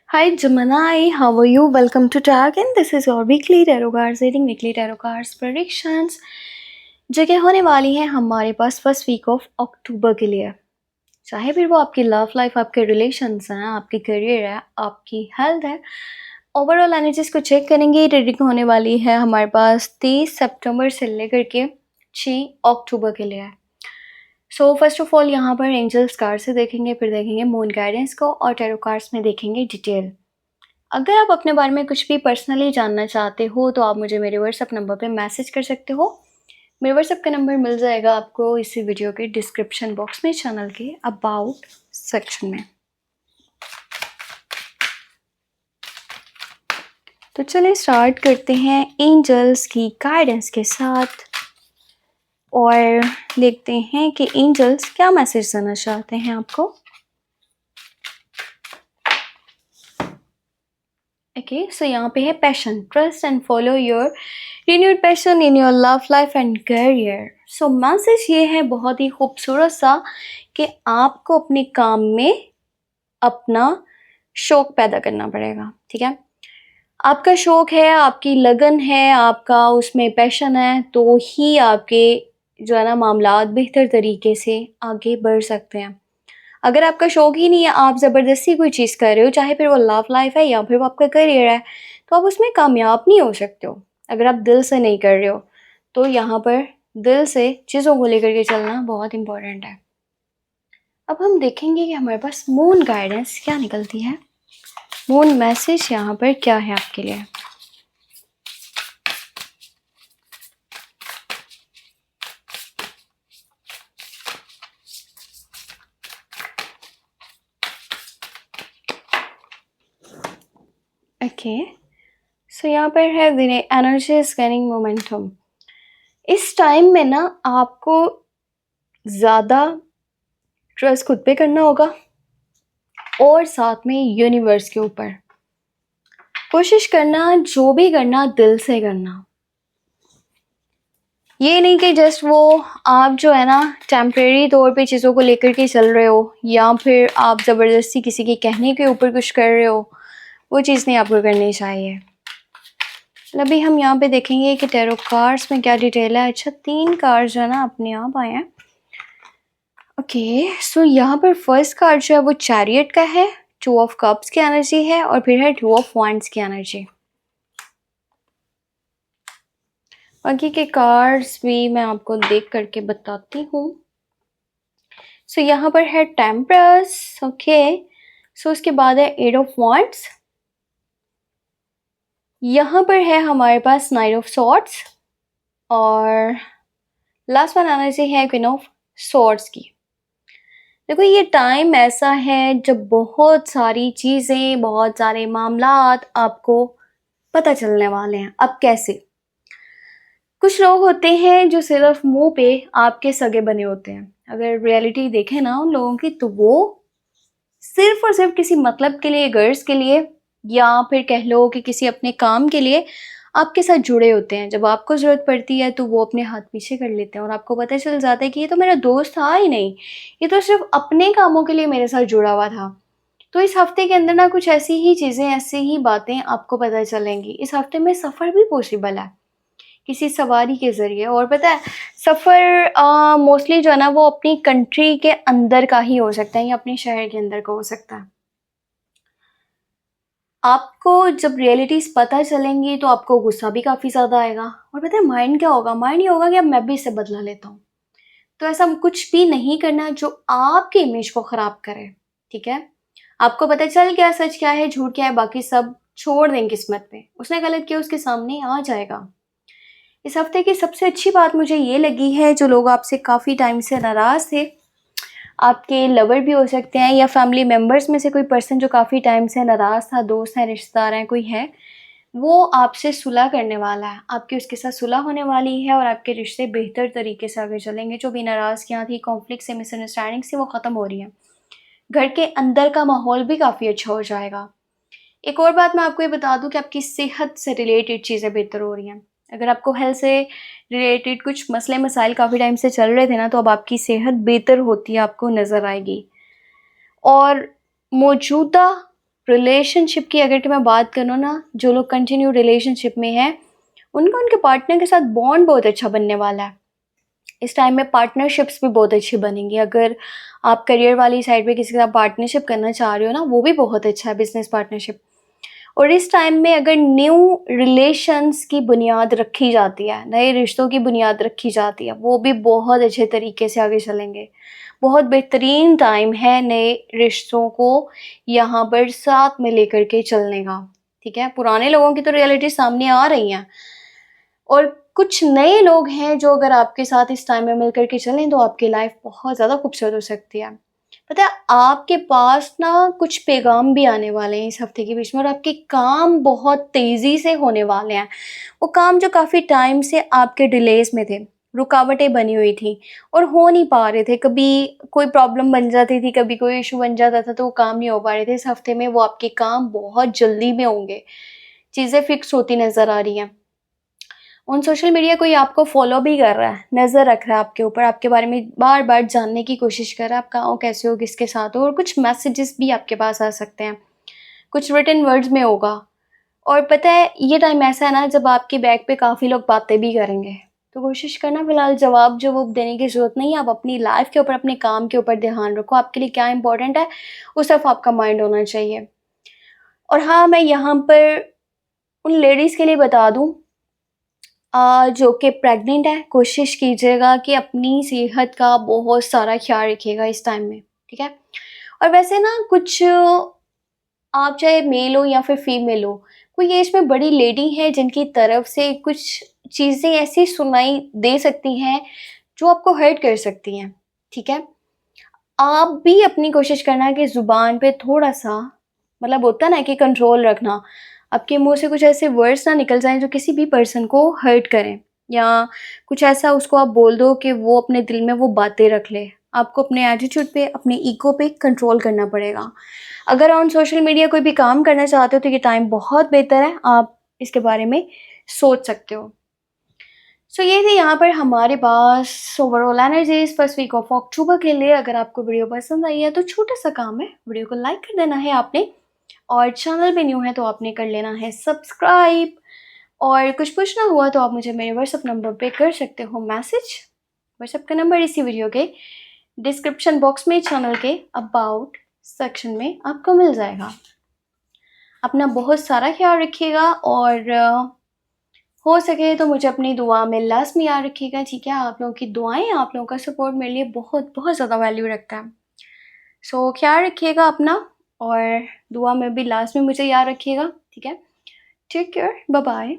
Hi Gemini, how are you? Welcome to Tag and this is your weekly tarot cards reading, weekly tarot cards predictions जगह होने वाली है हमारे पास first week of October के लिए। चाहे फिर वो आपकी लव लाइफ, आपके रिलेशंस हैं, आपकी करियर है, आपकी हेल्थ है, ओवरऑल एनर्जीज को चेक करेंगे। रीडिंग होने वाली है हमारे पास 30 सितंबर से लेकर के 6 अक्टूबर के लिए। सो फर्स्ट ऑफ ऑल यहाँ पर एंजल्स कार्ड से देखेंगे, फिर देखेंगे मून गाइडेंस को और टैरो कार्ड्स में देखेंगे डिटेल। अगर आप अपने बारे में कुछ भी पर्सनली जानना चाहते हो तो आप मुझे मेरे व्हाट्सएप नंबर पे मैसेज कर सकते हो। मेरे व्हाट्सएप का नंबर मिल जाएगा आपको इसी वीडियो के डिस्क्रिप्शन बॉक्स में, चैनल के अबाउट सेक्शन में। तो चलिए स्टार्ट करते हैं एंजल्स की गाइडेंस के साथ और देखते हैं कि एंजल्स क्या मैसेज देना चाहते हैं आपको। ओके, सो यहाँ पे है passion, trust and follow your renewed passion in your love life and career. So message ये है बहुत ही खूबसूरत सा कि आपको अपने काम में अपना शौक पैदा करना पड़ेगा। ठीक है, आपका शौक है, आपकी लगन है, आपका उसमें पैशन है, तो ही आपके जो है ना मामलात बेहतर तरीके से आगे बढ़ सकते हैं। अगर आपका शौक ही नहीं है, आप ज़बरदस्ती कोई चीज़ कर रहे हो, चाहे फिर वो लव लाइफ है या फिर वो आपका करियर है, तो आप उसमें कामयाब नहीं हो सकते हो अगर आप दिल से नहीं कर रहे हो। तो यहाँ पर दिल से चीज़ों को लेकर के चलना बहुत इम्पोर्टेंट है। अब हम देखेंगे कि हमारे पास मून गाइडेंस क्या निकलती है, मून मैसेज यहाँ पर क्या है आपके लिए। ओके, सो यहाँ पर है एनर्जी इज गेनिंग मोमेंटम। इस टाइम में ना आपको ज़्यादा ट्रस्ट खुद पे करना होगा और साथ में यूनिवर्स के ऊपर कोशिश करना, जो भी करना दिल से करना। ये नहीं कि जस्ट वो आप जो है ना टेम्परेरी तौर पे चीज़ों को लेकर के चल रहे हो या फिर आप ज़बरदस्ती किसी के कहने के ऊपर कुछ कर रहे हो, वो चीज़ नहीं आपको करनी चाहिए। अभी हम यहाँ पे देखेंगे कि टैरो कार्ड्स में क्या डिटेल है। अच्छा, 3 कार्ड्स जो है ना अपने आप आए हैं। ओके, सो यहाँ पर फर्स्ट कार्ड जो है वो चैरियट का है, 2 ऑफ कप्स की एनर्जी है और फिर है 2 ऑफ वांड्स की एनर्जी। बाकी के कार्ड्स भी मैं आपको देख करके बताती हूँ। सो यहाँ पर है टेम्परस। ओके, सो उसके बाद है 8 ऑफ वांड्स। यहाँ पर है हमारे पास 9 ऑफ सॉर्ड्स और लास्ट वन एनर्जी है क्वीन ऑफ सॉर्ड्स की। देखो, ये टाइम ऐसा है जब बहुत सारी चीज़ें, बहुत सारे मामलात आपको पता चलने वाले हैं। अब कैसे? कुछ लोग होते हैं जो सिर्फ मुंह पे आपके सगे बने होते हैं। अगर रियलिटी देखें ना उन लोगों की, तो वो सिर्फ और सिर्फ किसी मतलब के लिए, गर्ज के लिए या फिर कह लो कि किसी अपने काम के लिए आपके साथ जुड़े होते हैं। जब आपको ज़रूरत पड़ती है तो वो अपने हाथ पीछे कर लेते हैं और आपको पता चल जाता है कि ये तो मेरा दोस्त था ही नहीं, ये तो सिर्फ अपने कामों के लिए मेरे साथ जुड़ा हुआ था। तो इस हफ्ते के अंदर ना कुछ ऐसी ही चीज़ें, ऐसी ही बातें आपको पता चलेंगी। इस हफ्ते में सफ़र भी पॉसिबल है किसी सवारी के ज़रिए। और पता है, सफ़र मोस्टली जो है ना वो अपनी कंट्री के अंदर का ही हो सकता है या अपने शहर के अंदर का हो सकता है। आपको जब रियलिटीज़ पता चलेंगी तो आपको गुस्सा भी काफ़ी ज़्यादा आएगा और पता है माइंड क्या होगा, माइंड ये होगा कि अब मैं भी इससे बदला लेता हूँ। तो ऐसा कुछ भी नहीं करना जो आपके इमेज को ख़राब करे। ठीक है, आपको पता चल गया सच क्या है, झूठ क्या है, बाकी सब छोड़ दें किस्मत पे। उसने गलत किया, उसके सामने आ जाएगा। इस हफ्ते की सबसे अच्छी बात मुझे ये लगी है, जो लोग आपसे काफ़ी टाइम से नाराज़ थे, आपके लवर भी हो सकते हैं या फैमिली मेम्बर्स में से कोई पर्सन जो काफ़ी टाइम से नाराज़ था, दोस्त हैं, रिश्तेदार हैं, कोई है, वो आपसे सुलह करने वाला है। आपकी उसके साथ सुलह होने वाली है और आपके रिश्ते बेहतर तरीके से आगे चलेंगे। जो भी नाराज़गियाँ थी, कॉन्फ्लिक्ट से, मिसअंडरस्टैंडिंग से, वो ख़त्म हो रही हैं। घर के अंदर का माहौल भी काफ़ी अच्छा हो जाएगा। एक और बात मैं आपको ये बता दूं कि आपकी सेहत से रिलेटेड चीज़ें बेहतर हो रही हैं। अगर आपको हेल्थ से रिलेटेड कुछ मसले मसाइल काफ़ी टाइम से चल रहे थे ना, तो अब आपकी सेहत बेहतर होती है, आपको नज़र आएगी। और मौजूदा रिलेशनशिप की अगर कि मैं बात करूँ ना, जो लोग कंटिन्यू रिलेशनशिप में हैं, उनका उनके पार्टनर के साथ बॉन्ड बहुत अच्छा बनने वाला है। इस टाइम में पार्टनरशिप्स भी बहुत अच्छी बनेंगी। अगर आप करियर वाली साइड पे किसी के साथ पार्टनरशिप करना चाह रहे हो ना, वो भी बहुत अच्छा है, बिज़नेस पार्टनरशिप। और इस टाइम में अगर न्यू रिलेशंस की बुनियाद रखी जाती है, नए रिश्तों की बुनियाद रखी जाती है, वो भी बहुत अच्छे तरीके से आगे चलेंगे। बहुत बेहतरीन टाइम है नए रिश्तों को यहाँ पर साथ में लेकर के चलने का, ठीक है? पुराने लोगों की तो रियलिटी सामने आ रही हैं और कुछ नए लोग हैं जो अगर आपके साथ इस टाइम में मिल कर के चलें तो आपकी लाइफ बहुत ज़्यादा खूबसूरत हो सकती है। पता है आपके पास ना कुछ पैगाम भी आने वाले हैं इस हफ्ते के बीच में और आपके काम बहुत तेज़ी से होने वाले हैं। वो काम जो काफ़ी टाइम से आपके डिलेज़ में थे, रुकावटें बनी हुई थी और हो नहीं पा रहे थे, कभी कोई प्रॉब्लम बन जाती थी, कभी कोई इश्यू बन जाता था तो वो काम नहीं हो पा रहे थे। इस हफ्ते में वो आपके काम बहुत जल्दी में होंगे, चीज़ें फिक्स होती नज़र आ रही हैं। ऑन सोशल मीडिया कोई आपको फॉलो भी कर रहा है, नज़र रख रहा है आपके ऊपर, आपके बारे में बार-बार जानने की कोशिश कर रहा है, आप कहाँ हो, कैसे हो, किसके साथ हो और कुछ मैसेजेस भी आपके पास आ सकते हैं। कुछ रिटन वर्ड्स में होगा और पता है ये टाइम ऐसा है ना जब आपके बैक पे काफ़ी लोग बातें भी करेंगे। तो कोशिश करना फिलहाल जवाब जो वो देने की ज़रूरत नहीं है, आप अपनी लाइफ़ के ऊपर, अपने काम के ऊपर ध्यान रखो, आपके लिए क्या इम्पोर्टेंट है, उस तरफ आपका माइंड होना चाहिए। और हाँ, मैं यहाँ पर उन लेडीज़ के लिए बता दूँ जो कि प्रेग्नेंट है, कोशिश कीजिएगा कि अपनी सेहत का बहुत सारा ख़्याल रखिएगा इस टाइम में, ठीक है? और वैसे ना कुछ आप चाहे मेल हो या फिर फीमेल हो, कोई एज में बड़ी लेडी है जिनकी तरफ से कुछ चीज़ें ऐसी सुनाई दे सकती हैं, जो आपको हर्ट कर सकती हैं, ठीक है? आप भी अपनी कोशिश करना कि ज़ुबान पे थोड़ा-सा मतलब होता है ना कि कंट्रोल रखना। आपके मुँह से कुछ ऐसे वर्ड्स ना निकल जाएँ जो किसी भी पर्सन को हर्ट करें या कुछ ऐसा उसको आप बोल दो कि वो अपने दिल में वो बातें रख ले। आपको अपने एटीट्यूड पे, अपने ईगो पे कंट्रोल करना पड़ेगा। अगर ऑन सोशल मीडिया कोई भी काम करना चाहते हो तो ये टाइम बहुत बेहतर है, आप इसके बारे में सोच सकते हो। सो ये थी यहाँ पर हमारे पास overall energies first week of October के लिए। अगर आपको वीडियो पसंद आई है तो छोटा सा काम है, वीडियो को लाइक कर देना है आपने और चैनल पे न्यू है तो आपने कर लेना है सब्सक्राइब। और कुछ पूछना हुआ तो आप मुझे मेरे व्हाट्सएप नंबर पे कर सकते हो मैसेज। व्हाट्सएप का नंबर इसी वीडियो के डिस्क्रिप्शन बॉक्स में चैनल के अबाउट सेक्शन में आपको मिल जाएगा। अपना बहुत सारा ख्याल रखिएगा और हो सके तो मुझे अपनी दुआ में लाज़मी याद रखिएगा, ठीक है? आप लोगों की दुआएँ, आप लोगों का सपोर्ट मेरे लिए बहुत बहुत ज़्यादा वैल्यू रखता है। सो ख्याल रखिएगा अपना और दुआ में भी लाज़मी मुझे याद रखिएगा, ठीक है? Take care, bye bye.